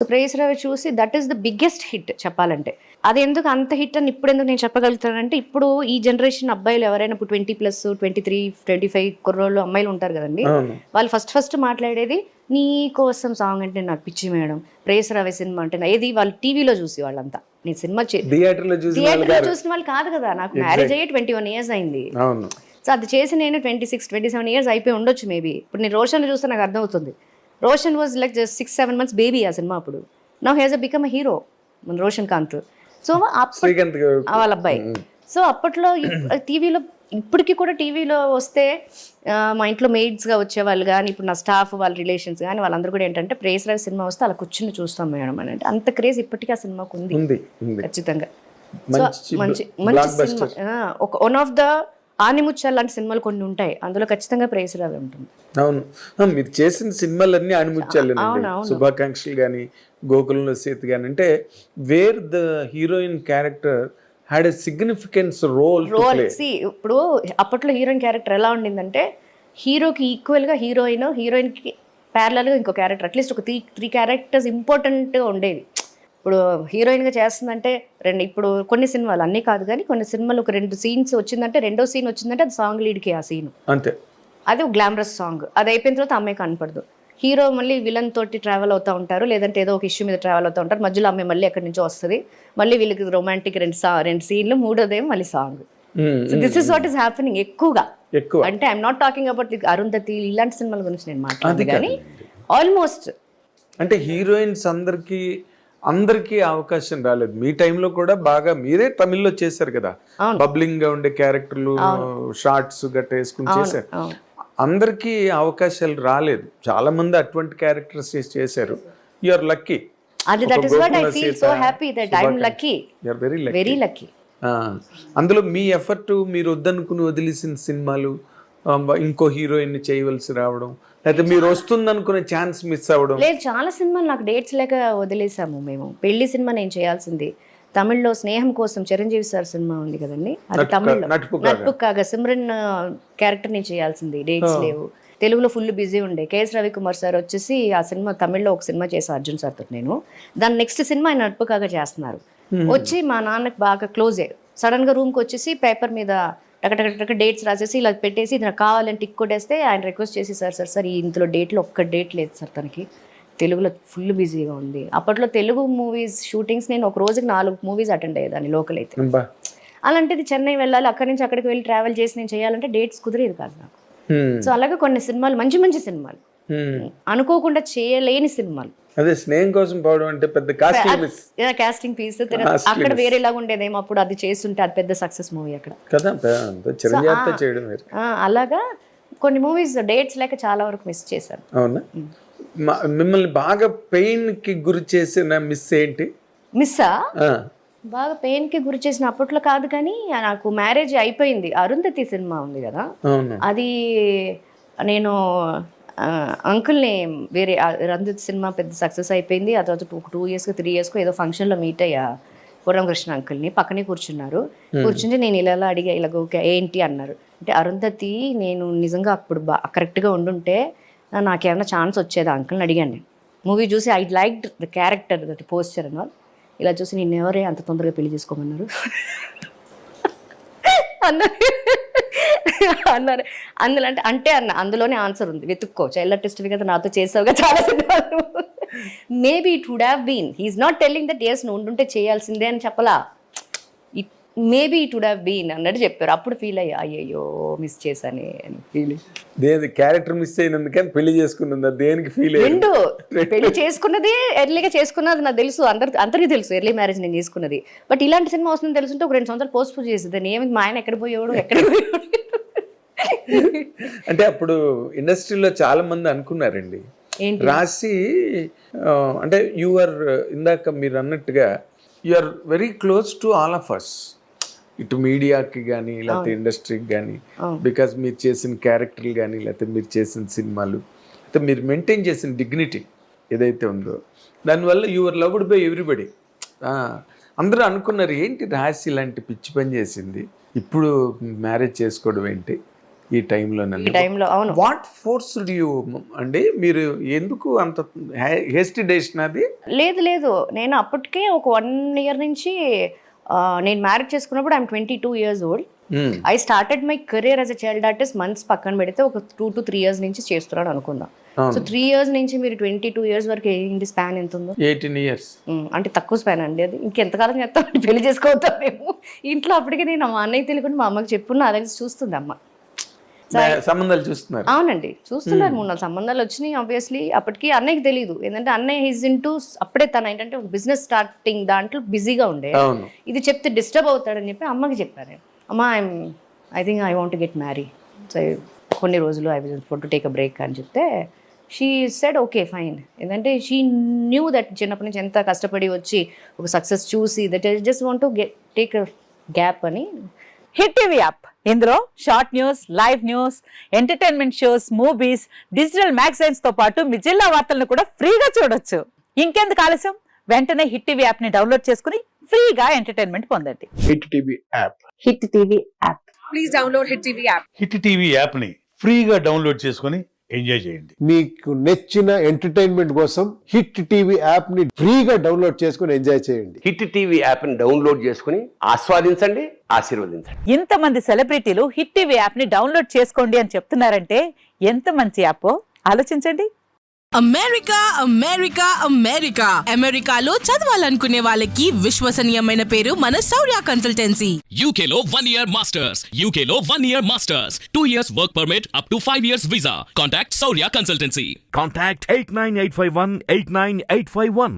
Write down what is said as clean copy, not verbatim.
ప్రేయస్ రవి చూసి that is the biggest hit చెప్పాలంటే. అది ఎందుకు అంత హిట్ అని ఇప్పుడెందుకు నేను చెప్పగలుగుతానంటే, ఇప్పుడు ఈ జనరేషన్ అబ్బాయిలు ఎవరైనా ఇప్పుడు 20+, 23, 25 కుర్రోళ్ళు అమ్మాయిలు ఉంటారు కదండి. వాళ్ళు ఫస్ట్ మాట్లాడేది నీ కోసం సాంగ్ అంటే నాకు పిచ్చి మేడం, ప్రేయస్ రవి సినిమా అంటే ఏది వాళ్ళు టీవీలో చూసి వాళ్ళంతా. నేను సినిమా థియేటర్లో చూసిన వాళ్ళు కాదు కదా. నాకు మ్యారేజ్ అయ్యి 21 years అయింది. సో అది చేసి నేను 26, 27 years అయిపోయి ఉండొచ్చు మేబీ. ఇప్పుడు నేను రోషన్ చూస్తే నాకు అర్థమవుతుంది. Roshan was like just 6-7 months baby ఆ సినిమా అప్పుడు. Now he has become a hero మన రోషన్ కాంత్. సో వాళ్ళ అబ్బాయి. సో అప్పట్లో టీవీలో ఇప్పటికీ కూడా టీవీలో వస్తే మా ఇంట్లో మెయిడ్స్గా వచ్చేవాళ్ళు కానీ ఇప్పుడు నా స్టాఫ్ వాళ్ళ రిలేషన్స్ కానీ వాళ్ళందరూ కూడా ఏంటంటే ప్రేయస్ రవి సినిమా వస్తే అలా కూర్చుని చూస్తాం మేడం అని. అంటే అంత క్రేజ్ ఇప్పటికీ ఆ సినిమాకు ఉంది ఖచ్చితంగా. మంచి సినిమా. ఒక వన్ ఆఫ్ ద ఆనిముత్యాలు లాంటి సినిమాలు కొన్ని ఉంటాయి, అందులో ఖచ్చితంగా ప్రేయస్ రవి ఉంటుంది. అవును, మీరు చేసిన సినిమాలన్నీ ఆనిముత్యాలు. శుభాకాంక్షలు కానీ, గోకులంలో సీత కానీ, అంటే where the heroine character had a significance role. ఇప్పుడు అప్పట్లో హీరోయిన్ క్యారెక్టర్ ఎలా ఉండిందంటే, హీరోకి ఈక్వల్గా హీరోయిన్కి ప్యారలల్గా ఇంకో క్యారెక్టర్, అట్లీస్ట్ ఒక 3 క్యారెక్టర్స్ ఇంపార్టెంట్గా ఉండేవి. ఇప్పుడు హీరోయిన్గా చేస్తుందంటే ఇప్పుడు కొన్ని సినిమాలు అన్నీ కాదు కానీ కొన్ని సినిమాలు ఒక 2 scenes వచ్చిందంటే, రెండో సీన్ వచ్చిందంటే అది సాంగ్ లీడ్కి ఆ సీన్ అంతే. అది ఒక గ్లామరస్ సాంగ్. అది అయిపోయిన తర్వాత అమ్మాయి కనపడదు. హీరో మళ్ళీ విలన్ తోటి ట్రావెల్ అవుతూ ఉంటారు, లేదంటే ఏదో ఒక ఇష్యూ మీద ట్రావెల్ అవుతూ ఉంటారు. మధ్యలో అమ్మాయి మళ్ళీ ఎక్కడి నుంచో వస్తుంది, మళ్ళీ వీళ్ళకి రొమాంటిక్ 2 సీన్లు, మూడోదేమో మళ్ళీ song. So this is what is happening ఎక్కువగా. అంటే I'm not talking about Arundhati ఇలాంటి సినిమాల గురించి నేను మాట్లాడదు కానీ ఆల్మోస్ట్ అంటే హీరోయిన్స్ అందరికీ అవకాశం రాలేదు. మీ టైంలో కూడా బాగా మీరే తమిళ్లో చేశారు కదా, బబ్లింగ్ గా ఉండే క్యారెక్టర్లు, షార్ట్స్ గట్ట వేసుకుని చేశారు. అందరికీ అవకాశాలు రాలేదు, చాలా మంది అటువంటి క్యారెక్టర్స్ చేశారు. You are lucky. అందులో మీ ఎఫర్ట్, మీరు వద్దనుకుని వదిలేసిన సినిమాలు, ఇంకో హీరోయిన్ చేయవలసి రావడం, లేకపోతే మీరు వస్తుంది అనుకునే ఛాన్స్ మిస్ అవ్వడం. లేదు, చాలా సినిమాలు నాకు డేట్స్ లేక వదిలేసాము మేము. పెళ్లి సినిమా నేను చేయాల్సింది. తమిళ్లో స్నేహం కోసం చిరంజీవి సార్ సినిమా ఉంది కదండి, అది తమిళ్లో నట్పు కాగా సిమ్రన్ క్యారెక్టర్ నేను చేయాల్సింది, డేట్స్ లేవు. తెలుగులో ఫుల్ బిజీ ఉండే. కేఎస్ రవికుమార్ సార్ వచ్చేసి ఆ సినిమా తమిళ్లో ఒక సినిమా చేశాను అర్జున్ సార్ తోటి. నేను దాని నెక్స్ట్ సినిమా ఆయన నట్పు కాగా చేస్తున్నారు. వచ్చి మా నాన్నకి బాగా క్లోజ్ అయ్యారు. సడన్ గా రూమ్కి వచ్చేసి పేపర్ మీద టక డేట్స్ రాసేసి ఇలా పెట్టేసి ఇది నాకు కావాలని టిక్ కొట్టేస్తే ఆయన రిక్వెస్ట్ చేసి సార్ ఇందులో డేట్లో ఒక్క డేట్ లేదు సార్, తనకి తెలుగులో ఫుల్ బిజీగా ఉంది. అప్పట్లో తెలుగు మూవీస్ షూటింగ్స్ నేను ఒక రోజుకి 4 movies అటెండ్ అయ్యేదాన్ని లోకల్ అయితే. అలాంటిది చెన్నై వెళ్ళాలి, అక్కడి నుంచి అక్కడికి వెళ్ళి ట్రావెల్ చేసి నేను చేయాలంటే డేట్స్ కుదిరేది కాదు నాకు. సో అలాగే కొన్ని సినిమాలు మంచి సినిమాలు అనుకోకుండా చేయలేని సినిమాలు. అదే స్నేహం కోసం పోవడం అంటే పెద్ద కాస్టింగ్ పీస్ అక్కడ వేరేలాగా ఉండేదేమో, అప్పుడు అది చేస్తుంటే అది పెద్ద సక్సెస్ మూవీ అక్కడ చేయడం. అలాగా కొన్ని మూవీస్ డేట్స్ లేక చాలా వరకు మిస్ చేశాను. అవునా? మిమ్మల్ని బాగా పెయిన్ కి గురి చేసిన మిస్సా బాగా పెయిన్ కి గురి చేసిన అప్పట్లో కాదు కానీ నాకు మ్యారేజ్ అయిపోయింది. అరుంధతి సినిమా ఉంది కదా, అది నేను అంకుల్ని వేరే అరుంధతి సినిమా పెద్ద సక్సెస్ అయిపోయింది. ఆ తర్వాత 2 years 3 years ఏదో ఫంక్షన్లో మీట్ అయ్యా పూర్ణకృష్ణ అంకుల్ని. పక్కనే కూర్చుంటే నేను ఇలా అడిగా, ఇలా ఓకే ఏంటి అన్నారు. అంటే అరుంధతి నేను నిజంగా అప్పుడు కరెక్ట్గా ఉండుంటే నాకేమైనా ఛాన్స్ వచ్చేదా అంకుల్ని అడిగాను నేను. మూవీ చూసి I liked the character, that posture అని. ఇలా చూసి నేను ఎవరే అంత తొందరగా పెళ్లి చేసుకోమన్నారు అన్నారు. అందులోనే ఆన్సర్ ఉంది, వెతుక్కో. చైల్డ్ ఆర్టిస్ట్ కదా, నాతో చేసావుగా చాలా సినిమాలు. Maybe it would have been, he's not telling that yes నువ్వు ఉండుంటే చేయాల్సిందే అని చెప్పలా, maybe it would have been అన్నట్టు చెప్పారు. అప్పుడు ఫీల్ అయ్యా, అయ్యయ్యో మిస్ చేశానే అని ఫీలింగ్. దేని క్యారెక్టర్ మిస్ అయినందుకని పెళ్లి చేసుకున్నదా? దేనికి ఫీల్? రెండు పెళ్లి చేసుకున్నది ఎర్లీగా చేసుకున్నది నాకు తెలుసు, అందరికీ తెలుసు ఎర్లీ మ్యారేజ్ నేను చేసుకున్నది. బట్ ఇలాంటి సినిమా వస్తుందని తెలుసుంటే ఒక 2 సంవత్సరాలు పోస్ట్పోన్ చేసేదాన్ని. ఏమి మా ఆయన ఎక్కడ పోయేవాడు. అంటే అప్పుడు ఇండస్ట్రీలో చాలా మంది అనుకున్నారండి, రాసి అంటే యూఆర్ ఇందాక మీరు అన్నట్టుగా you're very close to all of us, ఇటు మీడియాకి కానీ లేకపోతే ఇండస్ట్రీకి కానీ, బికాజ్ మీరు చేసిన క్యారెక్టర్లు కానీ లేకపోతే మీరు చేసిన సినిమాలు, అయితే మీరు మెయింటైన్ చేసిన డిగ్నిటీ ఏదైతే ఉందో దానివల్ల యూఆర్ లవ్డ్ బై ఎవ్రీబడి. అందరూ అనుకున్నారు ఏంటి రాసి ఇలాంటి పిచ్చి పని చేసింది, ఇప్పుడు మ్యారేజ్ చేసుకోవడం ఏంటి ఈ టైంలో ఈ టైంలో. అవును. వాట్ ఫోర్స్డ్ యూ అండి? మీరు ఎందుకు అంత హేస్టీ డెసిషన్ అది? లేదు నేను అప్పటికే ఒక 1 year నుంచి నేను మ్యారేజ్ చేసుకున్నప్పుడు I'm 22 years old. I started my career as a child artist. Months పక్కన పెడితే ఒక 2 to 3 years నుంచి చేస్తున్నాడు అనుకుందాం. సో 3 years నుంచి మీరు 22 years వరకు ఏంటి స్పాన్ ఎంత ఉందో? 18 years. అంటే తక్కువ స్పాన్ అండి అది. ఇంకెంతకాలం చేస్తాం, పెళ్లి చేసుకోవద్దాం మేము ఇంట్లో. అప్పటికే నేను మా అన్నయ్య తెలియకుండా మా అమ్మకి చెప్పున్నా, అలాగే చూస్తుంది అమ్మ. సంబంధాలు చూస్తున్నారు? అవునండి, చూస్తున్నారు. 3-4 సంబంధాలు వచ్చినాయి. ఆబ్వియస్లీ అప్పటికి అన్నయ్యకి తెలియదు. ఏంటంటే అన్నయ్య హిజ్ ఇంటూ, అప్పుడే తన ఏంటంటే బిజినెస్ స్టార్టింగ్ దాంట్లో బిజీగా ఉండే. ఇది చెప్తే డిస్టర్బ్ అవుతాడని చెప్పి అమ్మకి చెప్పాను. అమ్మ, I think I want get marry, so కొన్ని రోజులు I want to take a break అని చెప్తే షీ సెడ్ ఓకే ఫైన్. ఏంటంటే షీ న్యూ దట్ చిన్నప్పటి నుంచి ఎంత కష్టపడి వచ్చి ఒక సక్సెస్ చూసి that I just want to take a gap అని. హిట్ టీవీ యాప్, ఇందులో short news, live news, entertainment shows, movies, digital magazines తో పాటు మీ జిల్లా వార్తలను కూడా ఫ్రీగా చూడొచ్చు. ఇంకెందుకు ఆలస్యం, వెంటనే హిట్ టీవీ యాప్ ని డౌన్లోడ్ చేసుకుని ఫ్రీగా ఎంటర్టైన్మెంట్ పొందండి. Hit TV app. Hit TV app. Please download hit TV app. Hit TV app ని ఫ్రీగా డౌన్లోడ్ చేసుకొని ఎంజాయ్ చేయండి. మీకు నచ్చిన ఎంటర్టైన్మెంట్ కోసం హిట్ టీవీ యాప్ ని ఫ్రీగా డౌన్లోడ్ చేసుకుని ఎంజాయ్ చేయండి. హిట్ టీవీ యాప్ ని డౌన్లోడ్ చేసుకుని ఆస్వాదించండి, ఆశీర్వదించండి. ఇంతమంది సెలబ్రిటీలు హిట్ టీవీ యాప్ ని డౌన్లోడ్ చేసుకోండి అని చెప్తున్నారంటే ఎంత మంచి యాప్ ఆలోచించండి. అమెరికా అమెరికా అమెరికా అమెరికాలో చదవాలనుకునే వాళ్ళకి విశ్వసనీయమైన పేరు మన శౌర్య కన్సల్టెన్సీ. UK లో 1 year masters, UK లో 1 year masters, 2 years work permit up to 5 years visa. Contact Saurya Consultancy. Contact 89851 89851.